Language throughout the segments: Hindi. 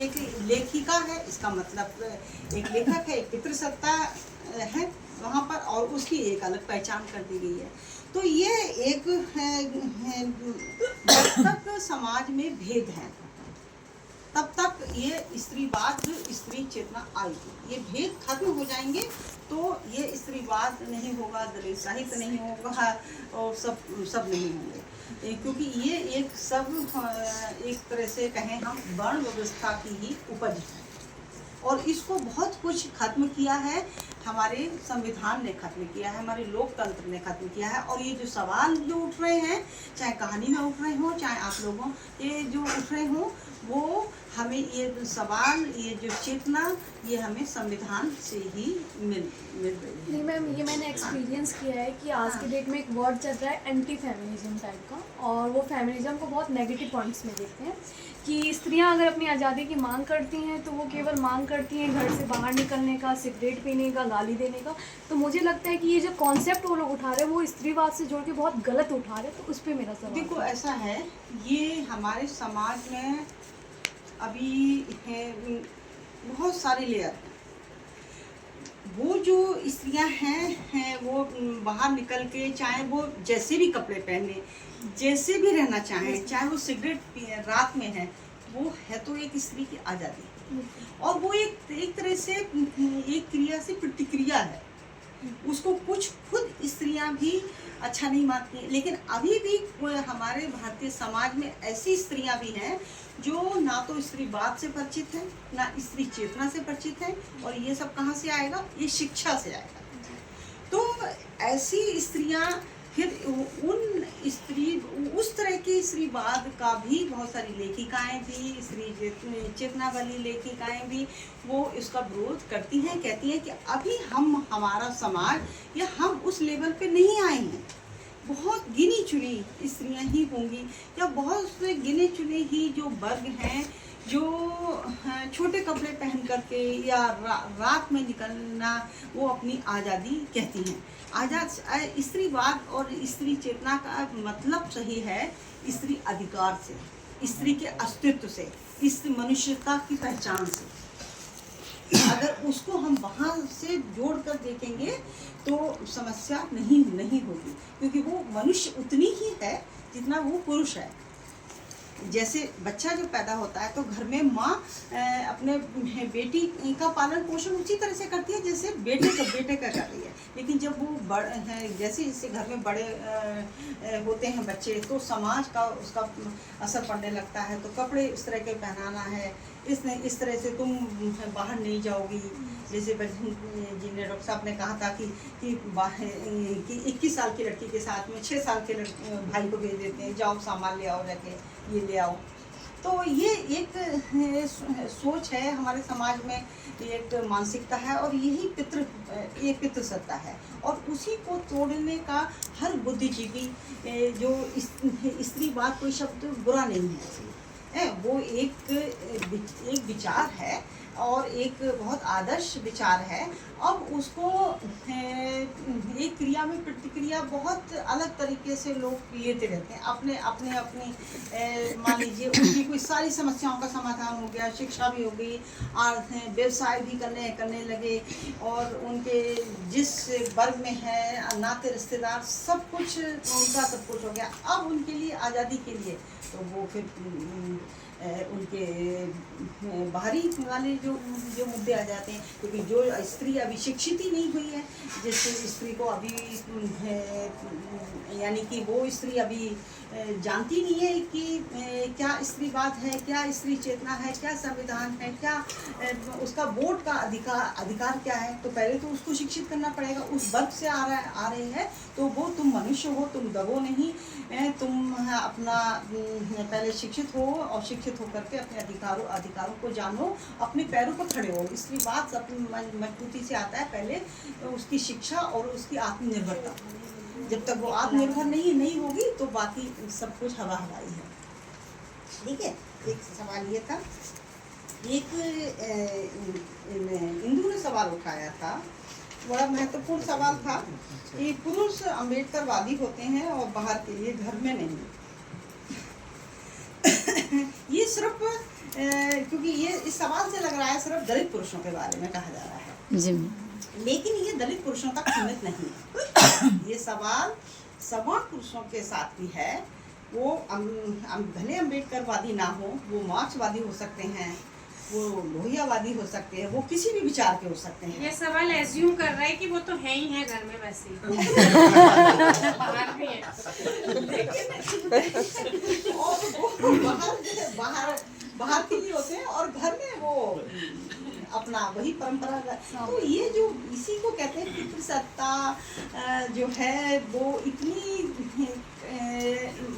एक लेखिका है, इसका मतलब एक लेखक है, एक पितृसत्ता है वहाँ पर, और उसकी एक अलग पहचान कर दी गई है। तो ये एक है जब तक समाज में भेद है तब तक ये स्त्रीवाद, स्त्री चेतना आएगी। ये भेद खत्म हो जाएंगे तो ये स्त्रीवाद नहीं होगा, दलित साहित्य नहीं होगा और सब नहीं होंगे, क्योंकि ये एक सब एक तरह से कहें हम वर्ण व्यवस्था की ही उपज है। और इसको बहुत कुछ खत्म किया है, हमारे संविधान ने खत्म किया है, हमारे लोकतंत्र ने खत्म किया है। और ये जो सवाल जो उठ रहे हैं, चाहे कहानी में उठ रहे हों, चाहे आप लोगों ये जो उठ रहे हों, वो हमें ये सवाल, ये जो चेतना, ये हमें संविधान से ही मिल रही है। नहीं मैम, ये मैंने एक्सपीरियंस किया है कि आज के डेट में एक वर्ड चल रहा है एंटी फेमिनिज्म टाइप का, और वो फेमिनिज्म को बहुत नेगेटिव पॉइंट्स में देखते हैं कि स्त्रियां अगर अपनी आज़ादी की मांग करती हैं तो वो केवल मांग करती हैं घर से बाहर निकलने का, सिगरेट पीने का, गाली देने का। तो मुझे लगता है कि ये जो कॉन्सेप्ट वो लोग उठा रहे हैं वो स्त्रीवाद से जोड़ के बहुत गलत उठा रहे हैं। तो उस पर मेरा सवाल। देखो ऐसा है, ये हमारे समाज में अभी है बहुत सारे लेयर हैं। वो जो स्त्रियां हैं वो बाहर निकल के, चाहे वो जैसे भी कपड़े पहने, जैसे भी रहना चाहें, चाहे वो सिगरेट पिए, रात में है, वो है तो एक स्त्री की आज़ादी। और वो एक तरह से एक क्रिया से प्रतिक्रिया है। उसको कुछ खुद स्त्रियां भी अच्छा नहीं मानती, लेकिन अभी भी हमारे भारतीय समाज में ऐसी स्त्रियां भी हैं जो ना तो स्त्रीवाद से परिचित हैं, ना स्त्री चेतना से परिचित हैं। और ये सब कहाँ से आएगा? ये शिक्षा से आएगा। तो ऐसी स्त्रियां फिर उस तरह के स्त्रीवाद का भी बहुत सारी लेखिकाएं भी, स्त्री चेतना वाली लेखिकाएं भी, वो इसका विरोध करती हैं, कहती हैं कि अभी हमारा समाज या हम उस लेवल पे नहीं आए हैं। बहुत गिनी चुनी स्त्रियां ही होंगी, या बहुत से गिने चुने ही जो वर्ग हैं जो छोटे कपड़े पहन करके या रात में निकलना वो अपनी आज़ादी कहती हैं। आज़ाद स्त्रीवाद और स्त्री चेतना का मतलब सही है स्त्री अधिकार से, स्त्री के अस्तित्व से, इस मनुष्यता की पहचान से। अगर उसको हम वहाँ से जोड़ कर देखेंगे तो समस्या नहीं होगी, क्योंकि वो मनुष्य उतनी ही है जितना वो पुरुष है। जैसे बच्चा जो पैदा होता है तो घर में माँ अपने बेटी का पालन पोषण उसी तरह से करती है जैसे बेटे का कर रही है। लेकिन जब वो जैसे जैसे घर में बड़े होते हैं बच्चे, तो समाज का उसका असर पड़ने लगता है। तो कपड़े इस तरह के पहनाना है, इस तरह से तुम बाहर नहीं जाओगी। जैसे जी ने डॉक्टर साहब ने कहा था कि 21 साल की लड़की के साथ में 6 साल के भाई को भेज देते हैं, जाओ सामान ले आओ, जाके ये ले आओ। तो ये एक सोच है हमारे समाज में, एक मानसिकता है, और यही पितृसत्ता है। और उसी को तोड़ने का हर बुद्धिजीवी, जो स्त्रीवाद कोई शब्द बुरा नहीं है, वो एक विचार है और एक बहुत आदर्श विचार है। अब उसको एक क्रिया में प्रतिक्रिया बहुत अलग तरीके से लोग लेते रहते हैं। अपने मान लीजिए उनकी कोई सारी समस्याओं का समाधान हो गया, शिक्षा भी हो गई, व्यवसाय भी करने लगे, और उनके जिस वर्ग में है नाते रिश्तेदार सब कुछ उनका सब कुछ हो गया। अब उनके लिए आज़ादी के लिए तो वो फिर उनके बाहरी वाले जो मुद्दे आ जाते हैं, क्योंकि जो स्त्री अभी शिक्षित ही नहीं हुई है, जैसे स्त्री को अभी यानी कि वो स्त्री अभी जानती नहीं है कि क्या स्त्रीवाद है, क्या स्त्री चेतना है, क्या संविधान है, क्या उसका वोट का अधिकार क्या है। तो पहले तो उसको शिक्षित करना पड़ेगा। उस वर्ग से आ रही है तो वो तुम मनुष्य हो, तुम दबो नहीं, तुम अपना पहले शिक्षित हो, और शिक्षित होकर के अपने अधिकारों को जानो, अपने पैरों पर खड़े हो। स्त्रीवाद अपनी मजबूती से आता है, पहले उसकी शिक्षा और उसकी आत्मनिर्भरता। जब तक वो आत्मनिर्भर नहीं होगी तो बाकी सब कुछ हवा हवाई है। ठीक है। एक सवाल ये था, एक इंदु ने सवाल उठाया था, बड़ा महत्वपूर्ण सवाल था कि पुरुष अम्बेडकरवादी होते हैं और बाहर के लिए, घर में नहीं। ये सिर्फ क्योंकि ये इस सवाल से लग रहा है सिर्फ दलित पुरुषों के बारे में कहा जा रहा है जी। लेकिन ये दलित पुरुषों तक सीमित नहीं है। ये सवाल सवर्ण पुरुषों के साथ भी है। वो भले अम्बेडकरवादी ना हो, वो मार्क्सवादी हो सकते हैं, वो लोहियावादी हो सकते हैं, वो किसी भी विचार के हो सकते हैं। ये सवाल एज्यूम कर रहा है कि वो तो है ही है घर में वैसे ही। बाहर भी है। और वो बाहर के लिए होते हैं और घर में वो अपना वही परंपरा। तो ये जो इसी को कहते हैं पितृसत्ता जो है वो इतनी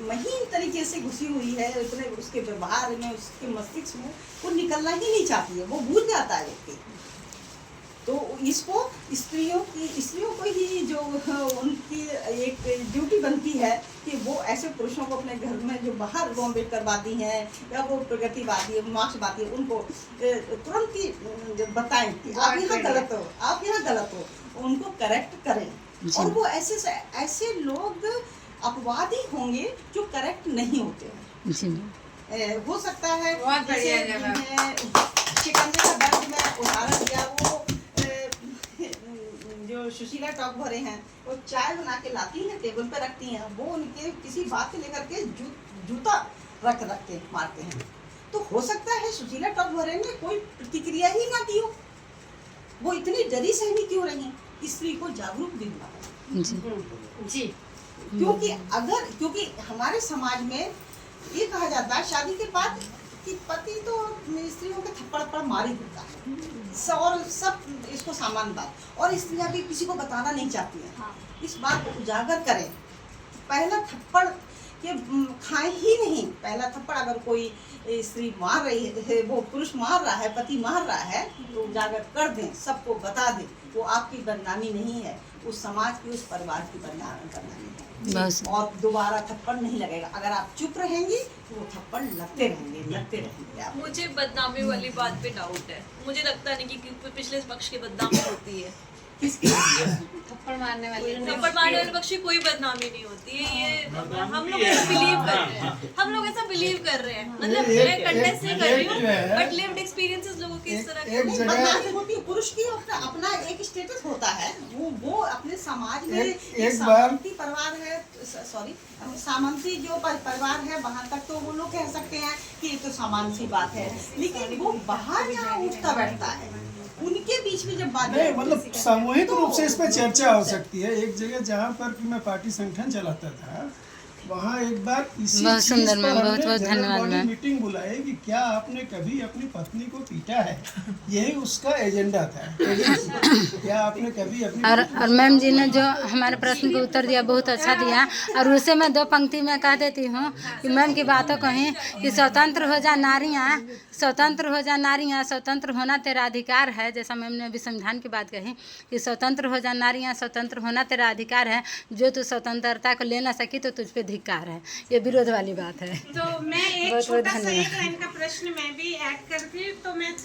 महीन तरीके से घुसी हुई है, इतने उसके व्यवहार में, उसके मस्तिष्क में वो निकलना ही नहीं चाहती है, वो भूल जाता है व्यक्ति। तो इसको स्त्रियों को ही जो उनकी एक ड्यूटी बनती है कि वो ऐसे पुरुषों को अपने घर में जो बाहर वो अम्बेडकरवादी हैं या वो प्रगतिवादी है, मार्क्सवादी है, उनको तुरंत ही बताएं कि आप यहाँ गलत हो, आप यहाँ गलत हो, उनको करेक्ट करें। और वो ऐसे लोग अपवादी होंगे जो करेक्ट नहीं होते हैं। जी। हो सकता है बहुत बढ़िया जवाब। शिकंजे का दर्द में उदाहरण दिया, वो जो सुशीला टॉप भरे हैं वो चाय बना के लाती हैं, टेबल पे रखती हैं, वो उनके किसी बात से लेकर के जूता रख के मारते हैं। तो हो सकता है सुशीला टॉप भरे ने कोई प्रतिक्रिया ही ना दी हो, वो इतनी डरी सहमी क्यों रही, स्त्री को जागरूक भी हुआ। जी। क्योंकि हमारे समाज में ये कहा जाता है शादी के बाद कि पति तो स्त्रियों के थप्पड़ मार ही देता है, और सब इसको सामान्य बात, और स्त्रियां भी किसी को बताना नहीं चाहती हैं। हाँ। इस बात को उजागर करें। पहला थप्पड़ ये खाएं ही नहीं। पहला थप्पड़ अगर कोई स्त्री मार रही है, वो पुरुष मार रहा है, पति मार रहा है, तो उजागर कर दें, सबको बता दें। वो आपकी बदनामी नहीं है, उस समाज की, उस परिवार की बदनामी है। और दोबारा थप्पड़ नहीं लगेगा। अगर आप चुप रहेंगी तो वो थप्पड़ लगते रहेंगे आप। मुझे बदनामी वाली बात पे डाउट है। मुझे लगता नहीं कि पिछले पक्ष की बदनामी होती है। किसकी? थप्पड़ मारने वाले थप्पड़ मारने वाले पक्ष की कोई बदनामी नहीं होती है। ये हम लोग ऐसा बिलीव कर रहे हैं, हम लोग ऐसा बिलीव कर रहे हैं। मतलब मैं कंटेस्ट से कर रही हूँ, बट लिव्ड एक्सपीरियंसेस लोगों के इस तरह के बदनामी होती है। पुरुष की अपना एक स्टेटस होता है, वो अपने समाज में एक सामंती परिवार है, सामंती जो परिवार है, वहाँ तक तो वो लोग कह सकते हैं कि ये तो सामान्य सी बात है। लेकिन वो बाहर जहाँ उठता बैठता है, उनके बीच में जब बात नहीं, मतलब सामूहिक रूप से इस पर चर्चा हो सकती है। एक जगह जहाँ पर कि मैं पार्टी संगठन चलाता था, वहाँ एक बार इसी बहुत चीज सुंदर पर मैम, बहुत हमने बहुत जनरल धन्यवाद बॉडी मैम। मीटिंग बुलाई कि क्या आपने कभी अपनी पत्नी को पीटा है, यही उसका एजेंडा था। क्या आपने कभी अपनी और मैम जी ने जो हमारे प्रश्न का उत्तर दिया बहुत अच्छा दिया। और उसे मैं 2 पंक्ति में कह देती हूँ कि मैम की बातों कहीं कि स्वतंत्र हो जा नारियाँ, स्वतंत्र हो जा नारियाँ, स्वतंत्र होना तेरा अधिकार है। जैसा मैम ने अभी संविधान की बात कही कि स्वतंत्र हो जा नारियाँ, स्वतंत्र होना तेरा अधिकार है। जो तू स्वतंत्रता को ले ना सकी तो तुझ पे धिक्कार है। ये विरोध वाली बात है। तो मैं एक बहुत बहुत छोटा सा धन्यवाद। एक लाइन का प्रश्न मैं भी ऐड करती हूँ। तो मैं